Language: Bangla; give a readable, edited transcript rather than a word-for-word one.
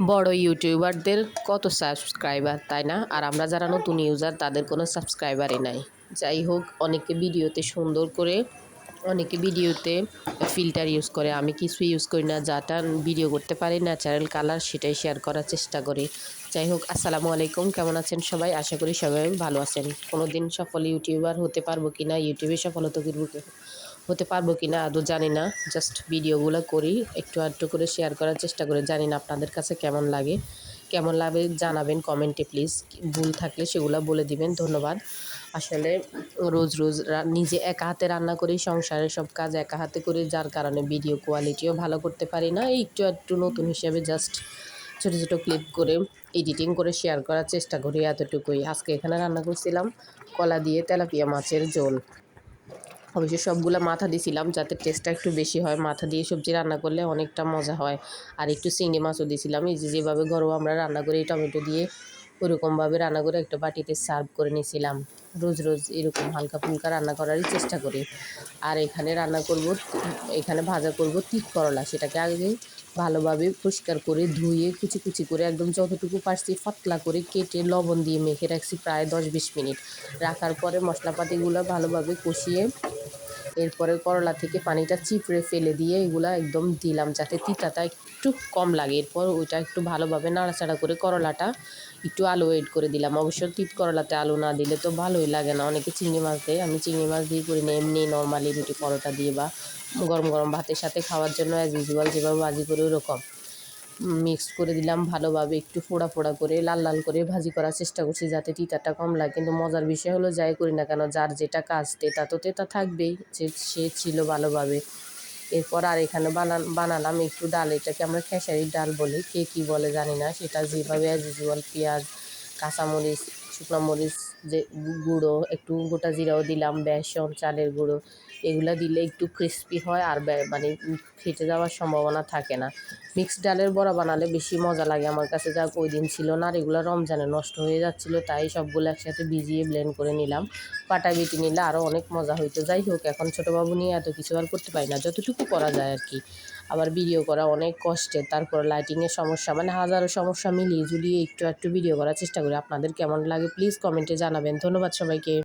বড় ইউটিউবারদের কত সাবস্ক্রাইবার, তাই না? আর আমরা যারা নতুন ইউজার তাদের কোনো সাবস্ক্রাইবারই নাই। যাই হোক, অনেকে ভিডিওতে সুন্দর করে, অনেকে ভিডিওতে ফিল্টার ইউজ করে। আমি কিছুই ইউজ করি না, যাটা ভিডিও করতে পারি ন্যাচারাল কালার সেটাই শেয়ার করার চেষ্টা করি। যাই হোক, আসসালামু আলাইকুম, কেমন আছেন সবাই? আশা করি সবাই ভালো আছেন। কোনো দিন সফল ইউটিউবার হতে পারবো কি না, ইউটিউবে সফল হতে পারবো কি না আদৌ জানি না। জাস্ট ভিডিওগুলো করি, একটু আধটু করে শেয়ার করার চেষ্টা করি। জানি না আপনাদের কাছে কেমন লাগে জানাবেন কমেন্টে প্লিজ। ভুল থাকলে সেগুলো বলে দিবেন, ধন্যবাদ। আসলে রোজ রোজ নিজে একা হাতে রান্না করি, সংসারের সব কাজ একা হাতে করি, যার কারণে ভিডিও কোয়ালিটিও ভালো করতে পারি না। একটু একটু নতুন হিসেবে জাস্ট ছোটো ছোটো ক্লিপ করে এডিটিং করে শেয়ার করার চেষ্টা করি, এতটুকুই। আজকে এখানে রান্না করছিলাম কলা দিয়ে তেলাপিয়া মাছের ঝোল। অবশ্য সবগুলো মাথা দিয়েছিলাম যাতে টেস্টটা একটু বেশি হয়। মাথা দিয়ে সবজি রান্না করলে অনেকটা মজা হয়। আর একটু চিংড়ি মাছও দিয়েছিলাম। এই যেভাবে ঘরোয়া আমরা রান্না করি টমেটো দিয়ে, ওরকমভাবে রান্না করে একটা বাটিতে সার্ভ করে নিয়েছিলাম। রোজ রোজ এরকম হালকা ফুলকা রান্না করারই চেষ্টা করি। আর এখানে ভাজা করব তিত করলা। সেটাকে আগে ভালোভাবে পরিষ্কার করে ধুয়ে কুচি কুচি করে একদম যতটুকু পারছি পাতলা করে কেটে লবণ দিয়ে মেখে রাখছি প্রায় 10-20 মিনিট। রাখার পরে মশলাপাতিগুলো ভালোভাবে কষিয়ে এরপরে করলা থেকে পানিটা চিপড়ে ফেলে দিয়ে এগুলা একদম দিলাম যাতে তিতাটা একটু কম লাগে। এরপর ওইটা একটু ভালোভাবে নাড়াচাড়া করে করলাটা একটু আলু এড করে দিলাম। অবশ্য তিত করলাতে আলু না দিলে তো ভালোই লাগে না। অনেকে চিংড়ি মাছ দেয়, আমি চিংড়ি মাছ দিয়ে করি না, এমনি নর্মালি রুটি পরোটা দিয়ে বা গরম গরম ভাতের সাথে খাওয়ার জন্য অ্যাজ ইউজুয়াল যেভাবে ভাজি করি ওরকম মিক্স করে দিলাম ভালোভাবে। একটু ফোড়া ফোড়া করে লাল লাল করে ভাজি করার চেষ্টা করছি যাতে তিতাটা কম লাগে। কিন্তু মজার বিষয় হলো, যাই করি না কেন, যার যেটা কাজ তেতা তো তেতা থাকবেই, সে ছিল ভালোভাবে। এরপর আর এখানে বানালাম একটু ডাল, এটাকে আমরা খেসারির ডাল বলি, কে কী বলে জানি না। সেটা যেভাবে অ্যাজ ইউজুয়াল পেঁয়াজ, কাঁচামরিচ, শুকনো মরিচ, যে গুঁড়ো, একটু গোটা জিরাও দিলাম, বেসন, চালের গুঁড়ো, এগুলো দিলে একটু ক্রিস্পি হয় আর মানে ফেটে যাওয়ার সম্ভাবনা থাকে না। মিক্সড ডালের বড়া বানালে বেশি মজা লাগে আমার কাছে। যাক, ওই দিন ছিল না আর এগুলো রমজানে নষ্ট হয়ে যাচ্ছিলো, তাই সবগুলো একসাথে ভিজিয়ে ব্লেন্ড করে নিলাম। পাটা বেটে নিলে আরও অনেক মজা হইতো। যাই হোক, এখন ছোটো বাবু নিয়ে এত কিছু আর করতে পারি না, যতটুকু করা যায় আর কি। আবার ভিডিও করা অনেক কষ্টের, তারপর লাইটিংয়ের সমস্যা, মানে হাজারো সমস্যা মিলিয়ে ঝুলিয়ে একটু একটু ভিডিও করার চেষ্টা করি। আপনাদের কেমন লাগে প্লিজ কমেন্টে জানাবেন। ধন্যবাদ সবাইকে।